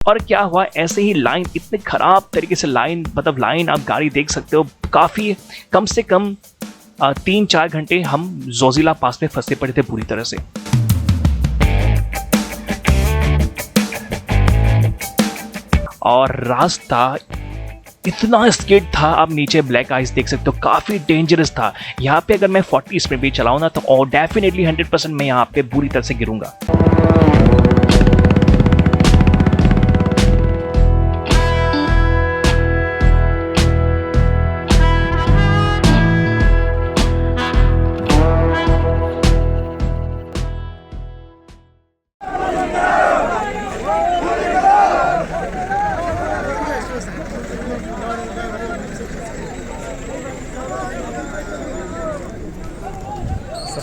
और क्या हुआ, ऐसे ही लाइन, इतने ख़राब तरीके से लाइन, मतलब लाइन आप गाड़ी देख सकते हो, काफ़ी कम से कम 3-4 घंटे हम जोजिला पास में फंसे पड़े थे पूरी तरह से। और रास्ता इतना स्किड था, आप नीचे ब्लैक आइस देख सकते हो, काफ़ी डेंजरस था। यहाँ पे अगर मैं 40 स्पीड भी चलाऊँ ना तो डेफिनेटली 100% मैं यहाँ पे बुरी तरह से गिरूंगा।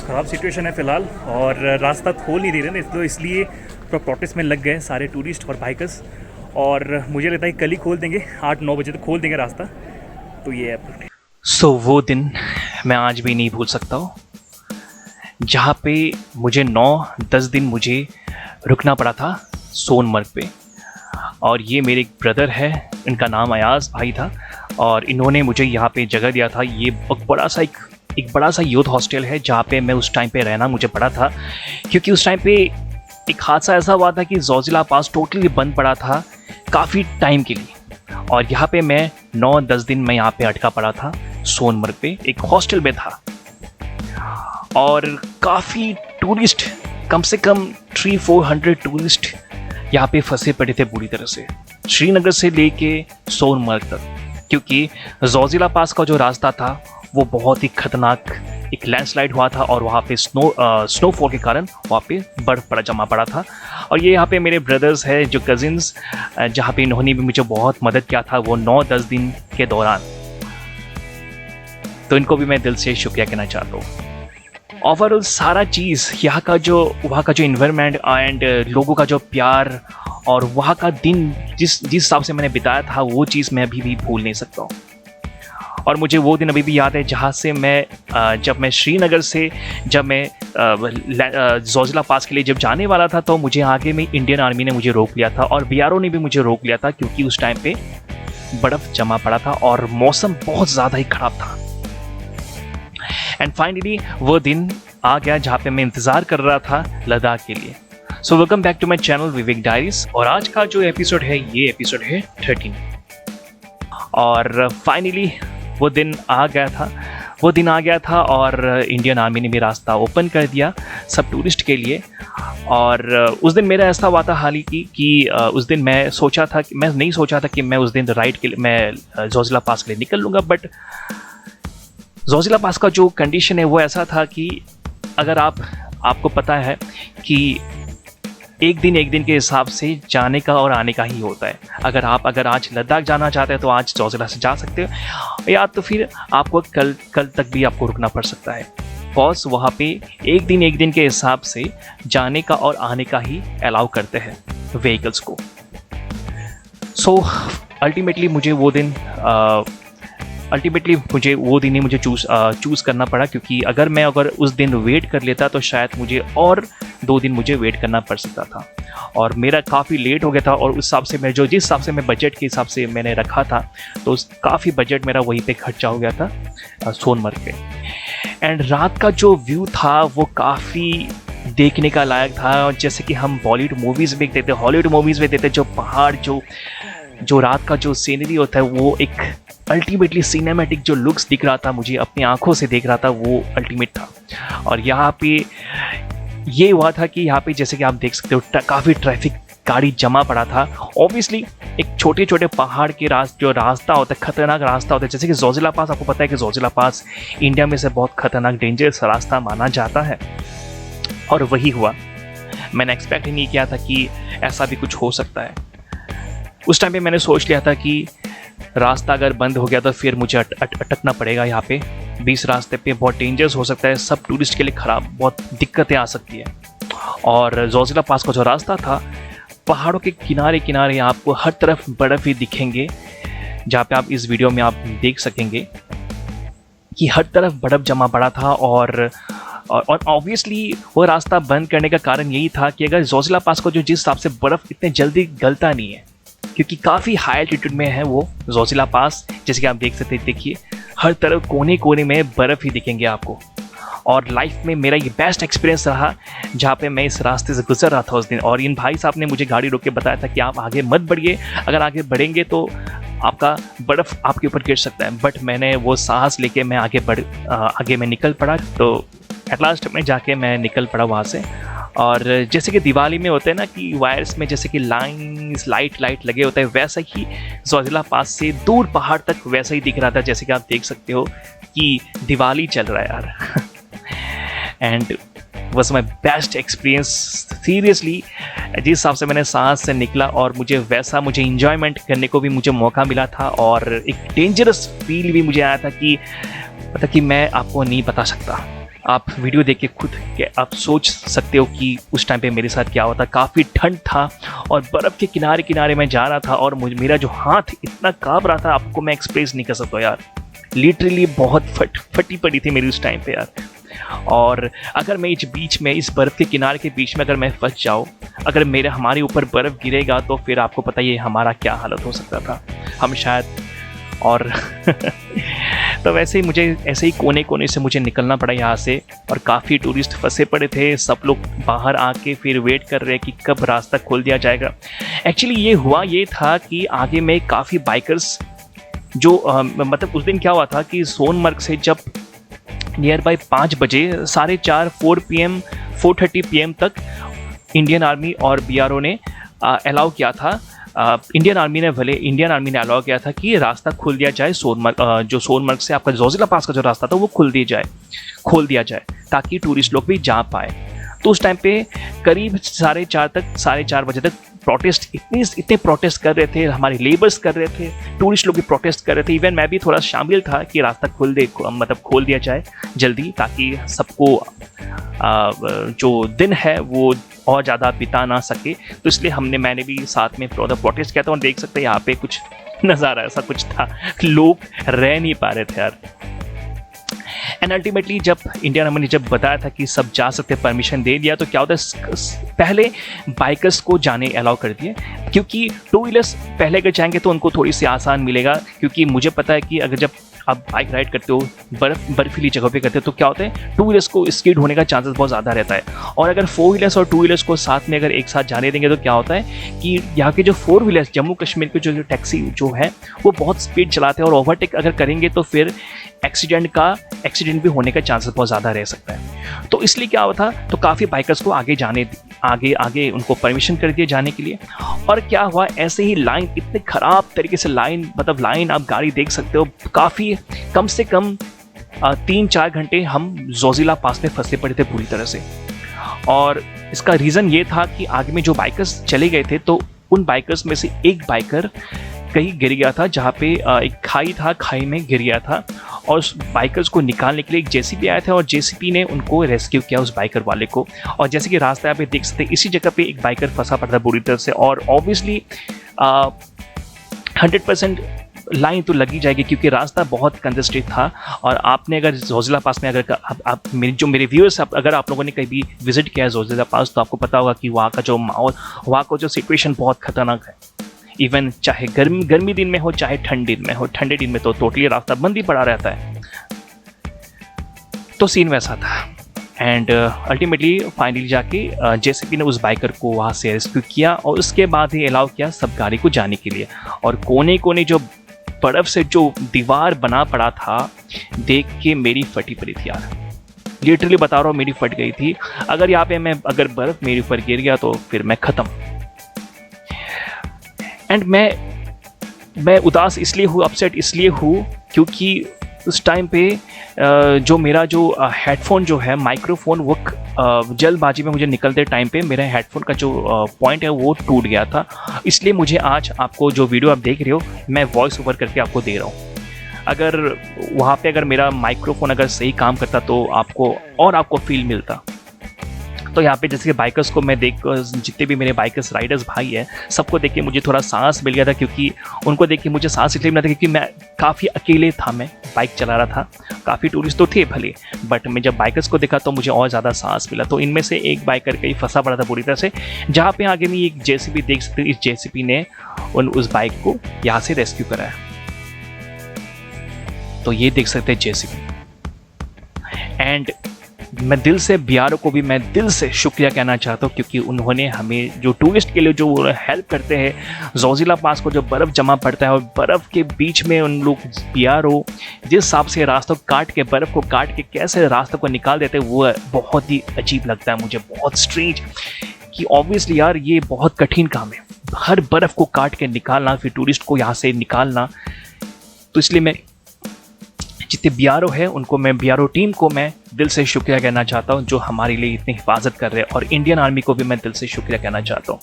ख़राब सिचुएशन है फ़िलहाल और रास्ता खोल नहीं दे रहे ना, तो इसलिए प्रोटेस्ट में लग गए सारे टूरिस्ट और बाइकर्स। और मुझे लगता है कल ही खोल देंगे, 8-9 बजे तक खोल देंगे रास्ता। तो ये है। सो वो दिन मैं आज भी नहीं भूल सकता हूँ, जहाँ पे मुझे 9-10 दिन मुझे रुकना पड़ा था सोनमर्ग पे। और ये मेरे एक ब्रदर है, इनका नाम अयाज भाई था, और इन्होंने मुझे यहाँ पे जगह दिया था। ये एक बड़ा सा यूथ हॉस्टल है जहाँ पे मैं उस टाइम पे रहना मुझे पड़ा था, क्योंकि उस टाइम पे एक हादसा ऐसा हुआ था कि जोजिला पास टोटली बंद पड़ा था काफ़ी टाइम के लिए। और यहाँ पे मैं 9-10 दिन मैं यहाँ पे अटका पड़ा था सोनमर्ग पे, एक हॉस्टल में था। और काफ़ी टूरिस्ट, कम से कम 300-400 टूरिस्ट यहाँ पे फंसे पड़े थे बुरी तरह से, श्रीनगर से लेके सोनमर्ग तक। क्योंकि जोजिला पास का जो रास्ता था वो बहुत ही खतरनाक, एक लैंडस्लाइड हुआ था और वहाँ पे स्नोफॉल के कारण वहाँ पे बर्फ़ जमा पड़ा था। और ये यहाँ पे मेरे ब्रदर्स हैं जो कज़िन्स, जहाँ पे इन्होंने भी मुझे बहुत मदद किया था वो 9-10 दिन के दौरान। तो इनको भी मैं दिल से शुक्रिया कहना चाहता हूँ। ओवरऑल सारा चीज़, वहाँ का जो इन्वायरमेंट एंड लोगों का जो प्यार और वहाँ का दिन जिस हिसाब से मैंने बिताया था, वो चीज़ मैं अभी भी भूल नहीं सकता हूँ। और मुझे वो दिन अभी भी याद है जहाँ से जब मैं श्रीनगर से जब मैं जोजिला पास के लिए जब जाने वाला था, तो मुझे आगे में इंडियन आर्मी ने मुझे रोक लिया था और बीआरओ ने भी मुझे रोक लिया था, क्योंकि उस टाइम पे बर्फ़ जमा पड़ा था और मौसम बहुत ज़्यादा ही ख़राब था। एंड फाइनली वो दिन आ गया जहाँ पे मैं इंतज़ार कर रहा था लद्दाख के लिए। So welcome back to my channel Vivek diaries. और आज का जो एपिसोड है, ये एपिसोड है 13। और फाइनली वो दिन आ गया था और इंडियन आर्मी ने भी रास्ता ओपन कर दिया सब टूरिस्ट के लिए। और उस दिन मेरा ऐसा हुआ था हालांकि कि उस दिन मैं नहीं सोचा था कि मैं उस दिन राइड के लिए मैं जोजिला पास के लिए निकल लूँगा। बट जोजिला पास का जो कंडीशन है वो ऐसा था कि अगर आपको पता है कि एक दिन के हिसाब से जाने का और आने का ही होता है। अगर आज लद्दाख जाना चाहते हैं तो आज जोजिला से जा सकते हो, या तो फिर आपको कल तक भी आपको रुकना पड़ सकता है। बॉस वहाँ पे एक दिन के हिसाब से जाने का और आने का ही अलाउ करते हैं व्हीकल्स को। सो अल्टीमेटली मुझे वो दिन ही मुझे चूज़ करना पड़ा, क्योंकि अगर उस दिन वेट कर लेता तो शायद मुझे और 2 दिन मुझे वेट करना पड़ सकता था। और मेरा काफ़ी लेट हो गया था, और उस हिसाब से मैं जिस हिसाब से मैं बजट के हिसाब से मैंने रखा था, तो काफ़ी बजट मेरा वहीं पे खर्चा हो गया था सोनमर्ग पे। एंड रात का जो व्यू था वो काफ़ी देखने का लायक था। जैसे कि हम बॉलीवुड मूवीज़ में देखते, हॉलीवुड मूवीज़ में देखते, जो पहाड़, जो रात का जो सीनरी होता है, वो एक अल्टीमेटली सिनेमैटिक जो लुक्स दिख रहा था, मुझे अपनी आंखों से देख रहा था, वो अल्टीमेट था। और यहाँ पे ये हुआ था कि यहाँ पे जैसे कि आप देख सकते हो काफ़ी ट्रैफिक गाड़ी जमा पड़ा था। ऑब्वियसली एक छोटे पहाड़ के जो रास्ता होता है, खतरनाक रास्ता होता है, जैसे कि जोजिला पास, आपको पता है कि जोजिला पास इंडिया में से बहुत खतरनाक डेंजरस रास्ता माना जाता है। और वही हुआ, मैंने एक्सपेक्ट ही नहीं किया था कि ऐसा भी कुछ हो सकता है। उस टाइम पे मैंने सोच लिया था कि रास्ता अगर बंद हो गया तो फिर मुझे अटकना पड़ेगा यहाँ पे। 20 रास्ते पे बहुत डेंजरस हो सकता है, सब टूरिस्ट के लिए ख़राब, बहुत दिक्कतें आ सकती है। और जोजिला पास का जो रास्ता था, पहाड़ों के किनारे आपको हर तरफ बर्फ़ ही दिखेंगे, जहाँ पे आप इस वीडियो में आप देख सकेंगे कि हर तरफ बर्फ़ जमा पड़ा था। और ऑब्वियसली वो रास्ता बंद करने का कारण यही था कि अगर जोजिला पास को जिस हिसाब से बर्फ़ इतने जल्दी गलता नहीं है, क्योंकि काफ़ी हाई एल्टीट्यूड में है वो जोजिला पास। जैसे कि आप देख सकते हैं, देखिए हर तरफ कोने कोने में बर्फ़ ही दिखेंगे आपको। और लाइफ में मेरा ये बेस्ट एक्सपीरियंस रहा जहाँ पे मैं इस रास्ते से गुजर रहा था उस दिन। और इन भाई साहब ने मुझे गाड़ी रोक के बताया था कि आप आगे मत बढ़िए, अगर आगे बढ़ेंगे तो आपका बर्फ़ आपके ऊपर गिर सकता है। बट मैंने वो साहस लेके मैं आगे मैं निकल पड़ा। तो एट लास्ट में जाके मैं निकल पड़ा वहाँ से। और जैसे कि दिवाली में होते हैं ना कि वायर्स में जैसे कि लाइन्स लाइट लगे होते हैं, वैसा ही जोजिला पास से दूर पहाड़ तक वैसा ही दिख रहा था। जैसे कि आप देख सकते हो कि दिवाली चल रहा है यार। And was my best experience seriously. जिस हिसाब से मैंने सांस से निकला और मुझे इंजॉयमेंट करने को भी मुझे मौका मिला था। और एक डेंजरस फील भी मुझे आया था कि मैं आपको नहीं बता सकता। आप वीडियो देख के खुद आप सोच सकते हो कि उस टाइम पे मेरे साथ क्या हुआ था। काफ़ी ठंड था और बर्फ़ के किनारे किनारे मैं जा रहा था और मेरा जो हाथ इतना काँप रहा था, आपको मैं एक्सप्रेस नहीं कर सकता यार। लिटरली बहुत फटी पड़ी थी मेरी उस टाइम पे यार। और अगर मैं इस बर्फ़ के किनारे के बीच में अगर मैं फंस जाऊँ, अगर हमारे ऊपर बर्फ़ गिरेगा तो फिर आपको पता ही है हमारा क्या हालत हो सकता था। हम शायद और तो वैसे ही ऐसे ही कोने कोने से मुझे निकलना पड़ा यहाँ से। और काफ़ी टूरिस्ट फंसे पड़े थे, सब लोग बाहर आके फिर वेट कर रहे हैं कि कब रास्ता खोल दिया जाएगा। एक्चुअली ये था कि आगे में काफ़ी बाइकर्स जो मतलब उस दिन क्या हुआ था कि सोनमर्ग से जब नियर बाई 5 बजे 4:30 4:30 PM तक इंडियन आर्मी और BRO ने अलाउ किया था। इंडियन आर्मी ने अलाउ किया था कि रास्ता खोल दिया जाए सोनमर्ग से आपका जोजिला पास का जो रास्ता था वो खोल दिया जाए ताकि टूरिस्ट लोग भी जा पाए। तो उस टाइम पे करीब 4:30 बजे तक इतने प्रोटेस्ट कर रहे थे, हमारे लेबर्स कर रहे थे, टूरिस्ट लोग भी प्रोटेस्ट कर रहे थे। इवन मैं भी थोड़ा शामिल था कि रास्ता खोल दिया जाए जल्दी, ताकि सबको जो दिन है वो और ज़्यादा बिता ना सके। तो इसलिए मैंने भी साथ में प्रोटेस्ट किया था। और देख सकते हैं यहाँ पे कुछ नज़ारा ऐसा कुछ था, लोग रह नहीं पा रहे थे यार। एंड अल्टीमेटली जब इंडियन आर्मी ने जब बताया था कि सब जा सकते, परमिशन दे दिया, तो क्या होता है पहले बाइकर्स को जाने अलाउ कर दिए, क्योंकि 2 व्हीलर्स पहले अगर जाएंगे तो उनको थोड़ी सी आसान मिलेगा। क्योंकि मुझे पता है कि अगर जब आप बाइक राइड करते हो बर्फीली जगह पे करते हो तो क्या होता है 2 व्हीलर्स को स्किड होने का चांसेस बहुत ज़्यादा रहता है। और अगर 4 व्हीलर्स और 2 व्हीलर्स को साथ में अगर एक साथ जाने देंगे तो क्या होता है कि यहाँ के जो 4 व्हीलर्स जम्मू कश्मीर के जो टैक्सी जो है वो बहुत स्पीड चलाते हैं और ओवरटेक अगर करेंगे तो फिर एक्सीडेंट भी होने का चांसेस बहुत ज़्यादा रह सकता है। तो इसलिए क्या हुआ था, तो काफ़ी बाइकर्स को आगे उनको परमिशन कर दिए जाने के लिए। और क्या हुआ, ऐसे ही लाइन इतने ख़राब तरीके से लाइन आप गाड़ी देख सकते हो, काफ़ी कम से कम 3-4 घंटे हम जोजिला पास में फंसे पड़े थे पूरी तरह से। और इसका रीज़न ये था कि आगे में जो बाइकर्स चले गए थे तो उन बाइकर्स में से एक बाइकर कहीं गिर गया था, जहाँ पे एक खाई में गिर गया था। और उस बाइकर्स को निकालने के लिए एक JCB आया था और JCB ने उनको रेस्क्यू किया उस बाइकर वाले को। और जैसे कि रास्ता यहाँ पे देख सकते हैं, इसी जगह पे एक बाइकर फंसा पड़ा था बुरी तरह से। और ऑब्वियसली 100% लाइन तो लगी जाएगी क्योंकि रास्ता बहुत कंजेस्टेड था। और आपने अगर जोजिला पास में अगर मेरे व्यूअर्स अगर आप लोगों ने कभी विजिट किया है जोजिला पास तो आपको पता होगा कि वहाँ का जो माहौल, वहाँ का जो सिचुएशन बहुत खतरनाक है। इवन चाहे गर्मी दिन में हो चाहे ठंडी दिन में हो, ठंडे दिन में तो टोटली रास्ता बंद ही पड़ा रहता है। तो सीन वैसा था। एंड अल्टीमेटली फाइनली जाके JCB ने उस बाइकर को वहाँ से रेस्क्यू किया और उसके बाद ही अलाउ किया सब गाड़ी को जाने के लिए। और कोने कोने जो बर्फ़ से जो दीवार बना पड़ा था देख के मेरी फटी पड़ी थी यार, लिटरली बता रहा हूँ मेरी फट गई थी। अगर यहाँ पे अगर बर्फ़ मेरे ऊपर गिर गया तो फिर मैं ख़त्म। एंड मैं उदास इसलिए हूँ, अपसेट इसलिए हूँ क्योंकि उस टाइम पे जो मेरा जो हेडफोन जो है माइक्रोफोन वो जल्दबाजी में मुझे निकलते टाइम पे मेरा हेडफोन का जो पॉइंट है वो टूट गया था। इसलिए मुझे आज आपको जो वीडियो आप देख रहे हो मैं वॉइस ओवर करके आपको दे रहा हूँ। अगर वहाँ पे अगर मेरा माइक्रोफोन अगर सही काम करता तो आपको फील मिलता। तो यहाँ पे जैसे कि बाइकर्स को मैं देख, जितने भी मेरे बाइकर्स राइडर्स भाई हैं, सबको देख के मुझे थोड़ा सांस मिल गया था, क्योंकि उनको देख के मुझे सांस इसलिए मिला था क्योंकि मैं काफ़ी अकेले था, मैं बाइक चला रहा था। काफ़ी टूरिस्ट तो थे भले, बट मैं जब बाइकर्स को देखा तो मुझे और ज़्यादा सांस मिला। तो इनमें से एक बाइकर कहीं फंसा पड़ा था बुरी तरह से, जहाँ पे आगे में एक जेसीबी देख सकते हैं, इस जेसीबी ने उस बाइक को यहाँ से रेस्क्यू कराया। तो ये देख सकते हैं जेसीबी। एंड मैं दिल से BRO को भी मैं दिल से शुक्रिया कहना चाहता हूँ, क्योंकि उन्होंने हमें जो टूरिस्ट के लिए जो हेल्प करते हैं, जोजिला पास को जो बर्फ़ जमा पड़ता है और बर्फ़ के बीच में उन लोग BRO जिस हिसाब से रास्तों काट के, बर्फ़ को काट के कैसे रास्तों को निकाल देते हैं, वो बहुत ही अजीब लगता है मुझे, बहुत स्ट्रेंज। कि ऑब्वियसली यार ये बहुत कठिन काम है, हर बर्फ़ को काट के निकालना, फिर टूरिस्ट को यहाँ से निकालना। तो इसलिए मैं जितने BRO है उनको, मैं BRO टीम को मैं दिल से शुक्रिया कहना चाहता हूँ, जो हमारे लिए इतनी हिफाजत कर रहे हैं, और इंडियन आर्मी को भी मैं दिल से शुक्रिया कहना चाहता हूँ।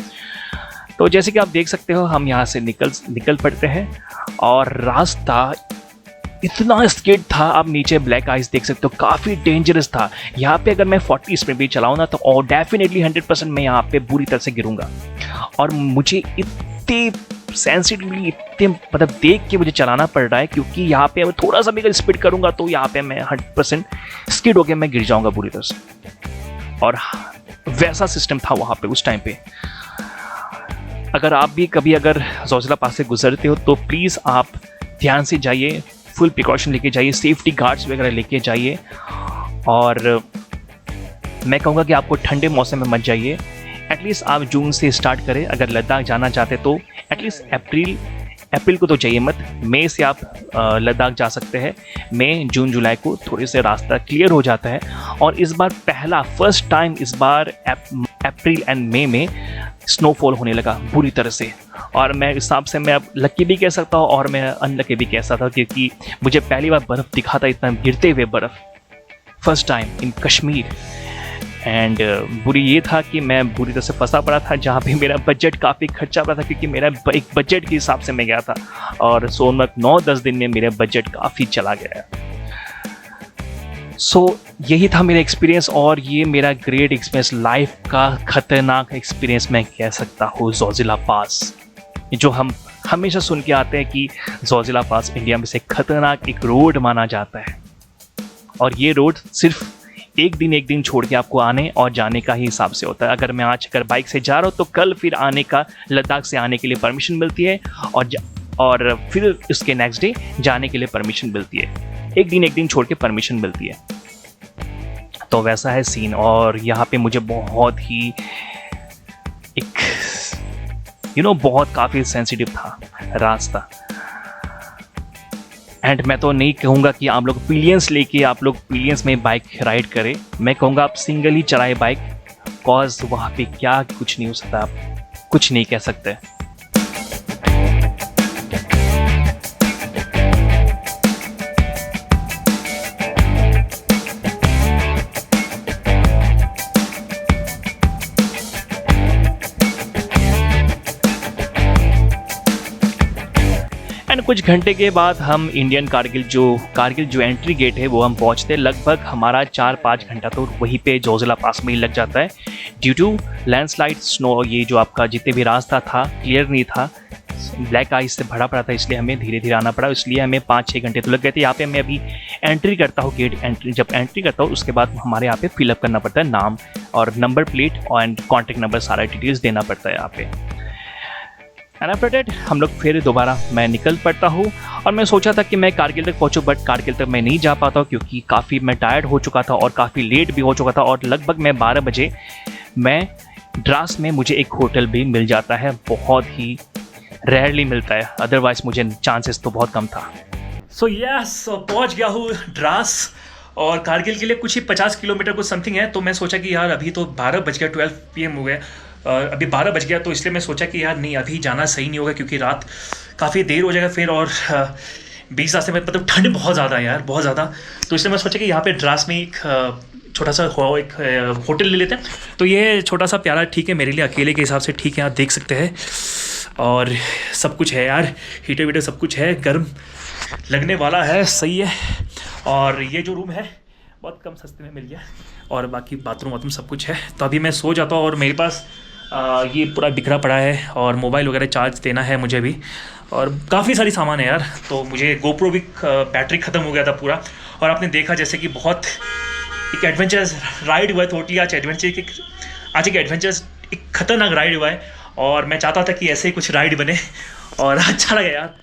तो जैसे कि आप देख सकते हो, हम यहाँ से निकल पड़ते हैं, और रास्ता इतना स्किड था, आप नीचे ब्लैक आइस देख सकते हो, काफ़ी डेंजरस था। यहाँ पे अगर मैं 40 स्पीड भी चलाऊँ ना, तो और डेफिनेटली 100% मैं यहाँ पे बुरी तरह से गिरूँगा। और मुझे इतनी सेंसिटिवली, इतने मतलब देख के मुझे चलाना पड़ रहा है, क्योंकि यहाँ पे मैं थोड़ा सा भी अगर स्पीड करूँगा तो यहाँ पे मैं 100% स्किड होकर मैं गिर जाऊँगा बुरी तरह से। और वैसा सिस्टम था वहाँ पे उस टाइम पे। अगर आप भी कभी अगर जोजिला पास से गुजरते हो तो प्लीज़ आप ध्यान से जाइए, फुल प्रिकॉशन लेके जाइए, सेफ्टी गार्ड्स वगैरह लेके जाइए। और मैं कहूँगा कि आपको ठंडे मौसम में मत जाइए, एटलीस्ट आप जून से स्टार्ट करें। अगर लद्दाख जाना चाहते तो एटलीस्ट अप्रैल को तो चाहिए मत, मई से आप लद्दाख जा सकते हैं। मई जून जुलाई को थोड़े से रास्ता क्लियर हो जाता है। और इस बार फर्स्ट टाइम इस बार अप्रैल एंड मई में स्नोफॉल होने लगा बुरी तरह से। और मैं इस हिसाब से मैं अब लकी भी कह सकता हूँ और मैं अनलकी भी कह सकता हूँ, क्योंकि मुझे पहली बार बर्फ़ दिखा था, इतना गिरते हुए बर्फ़, first time in Kashmir. And बुरी ये था कि मैं बुरी तरह से फंसा पड़ा था, जहाँ पे मेरा बजट काफ़ी खर्चा पड़ा था, क्योंकि मेरा एक बजट के हिसाब से मैं गया था, और सोनमर्ग 9-10 दिन में मेरा बजट काफ़ी चला गया। सो यही था मेरा एक्सपीरियंस, और ये मेरा ग्रेट एक्सपीरियंस, लाइफ का खतरनाक एक्सपीरियंस मैं कह सकता हूँ। जोजिला पास, जो हम हमेशा सुन के आते हैं कि जोजिला पास इंडिया में से खतरनाक एक रोड माना जाता है, और ये रोड सिर्फ एक दिन छोड़ के आपको आने और जाने का ही हिसाब से होता है। अगर मैं आज बाइक से जा रहा हूँ तो कल फिर आने का, लद्दाख से आने के लिए परमिशन मिलती है, और फिर उसके नेक्स्ट डे जाने के लिए परमिशन मिलती है। एक दिन छोड़ के परमिशन मिलती है। तो वैसा है सीन। और यहाँ पे मुझे बहुत ही बहुत काफ़ी सेंसिटिव था रास्ता। एंड मैं तो नहीं कहूँगा कि आप लोग पिलियंस लेके आप लोग पिलियंस में बाइक राइड करें, मैं कहूँगा आप सिंगल ही चलाएं बाइक, कॉज वहाँ पे क्या कुछ नहीं हो सकता, आप कुछ नहीं कह सकते। एंड कुछ घंटे के बाद हम इंडियन कारगिल जो एंट्री गेट है वो हम पहुंचते। लगभग हमारा 4-5 घंटा तो वहीं पे जोजिला पास में ही लग जाता है, ड्यू टू लैंडस्लाइड, स्नो। ये जो आपका जितने भी रास्ता था क्लियर नहीं था, ब्लैक आइस से भरा पड़ा था, इसलिए हमें धीरे धीरे आना पड़ा। इसलिए हमें 5-6 घंटे तो लग गए थे। यहाँ पे मैं अभी एंट्री करता हूँ, गेट एंट्री जब एंट्री करता हूँ उसके बाद हमारे यहाँ पे फिलअप करना पड़ता है नाम और number plate and contact number, सारा डिटेल्स देना पड़ता है यहाँ पे। एंड आफ्टर दैट हम लोग फिर दोबारा मैं निकल पड़ता हूँ। और मैं सोचा था कि मैं कारगिल तक पहुँचूँ, बट कारगिल तक मैं नहीं जा पाता हूँ, क्योंकि काफ़ी मैं टायर्ड हो चुका था और काफ़ी लेट भी हो चुका था। और लगभग मैं 12 बजे मैं द्रास में मुझे एक होटल भी मिल जाता है, बहुत ही रेयरली मिलता है, अदरवाइज मुझे चांसेस तो बहुत कम था। सो यस, पहुँच गया हूँ द्रास, और कारगिल के लिए कुछ ही 50 किलोमीटर कुछ समथिंग है। तो मैं सोचा कि यार अभी तो 12 बज गया, 12 PM हो गया, अभी 12 बज गया, तो इसलिए मैं सोचा कि यार नहीं अभी जाना सही नहीं होगा, क्योंकि रात काफ़ी देर हो जाएगा फिर। और बीच रास्ते में मतलब ठंड बहुत ज़्यादा है यार, बहुत ज़्यादा। तो इसलिए मैं सोचा कि यहाँ पे द्रास में एक छोटा सा एक होटल ले लेते हैं। तो ये छोटा सा प्यारा ठीक है मेरे लिए, अकेले के हिसाब से ठीक है, आप देख सकते हैं। और सब कुछ है यार, हीटर वीटर सब कुछ है, गर्म लगने वाला है, सही है। और ये जो रूम है बहुत कम सस्ते में मिल गया और बाकी बाथरूम सब कुछ है। तो अभी मैं सो जाता हूँ और मेरे पास ये पूरा बिखरा पड़ा है और मोबाइल वगैरह चार्ज देना है मुझे भी और काफ़ी सारी सामान है यार। तो मुझे गोप्रो भी बैटरी ख़त्म हो गया था पूरा। और आपने देखा जैसे कि बहुत एक एडवेंचरस राइड हुआ है टोटली आज एक एडवेंचरस एक खतरनाक राइड हुआ है और मैं चाहता था कि ऐसे ही कुछ राइड बने और अच्छा लगा यार,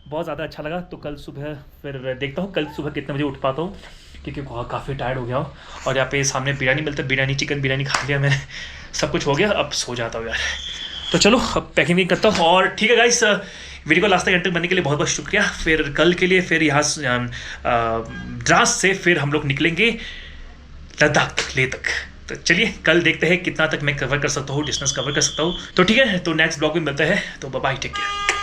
बहुत ज़्यादा अच्छा लगा। तो कल सुबह फिर देखता हूँ कल सुबह कितने बजे उठ पाता हूँ क्योंकि काफ़ी टायर्ड हो गया हूँ। और यहाँ पे सामने बिरयानी मिलता है, बिरयानी चिकन बिरयानी खा लिया मैंने, सब कुछ हो गया, अब सो जाता हूँ यार। तो चलो अब पैकिंग भी करता हूँ और ठीक है गाइस, वीडियो को लास्ट तक एंटर करने के लिए बहुत बहुत शुक्रिया। फिर कल के लिए फिर यहाँ द्रास से फिर हम लोग निकलेंगे लद्दाख लेह तक। तो चलिए कल देखते हैं कितना तक मैं कवर कर सकता हूँ, डिस्टेंस कवर कर सकता हूँ। तो ठीक है, तो नेक्स्ट ब्लॉग में मिलते हैं, तो बाय बाय, टेक केयर।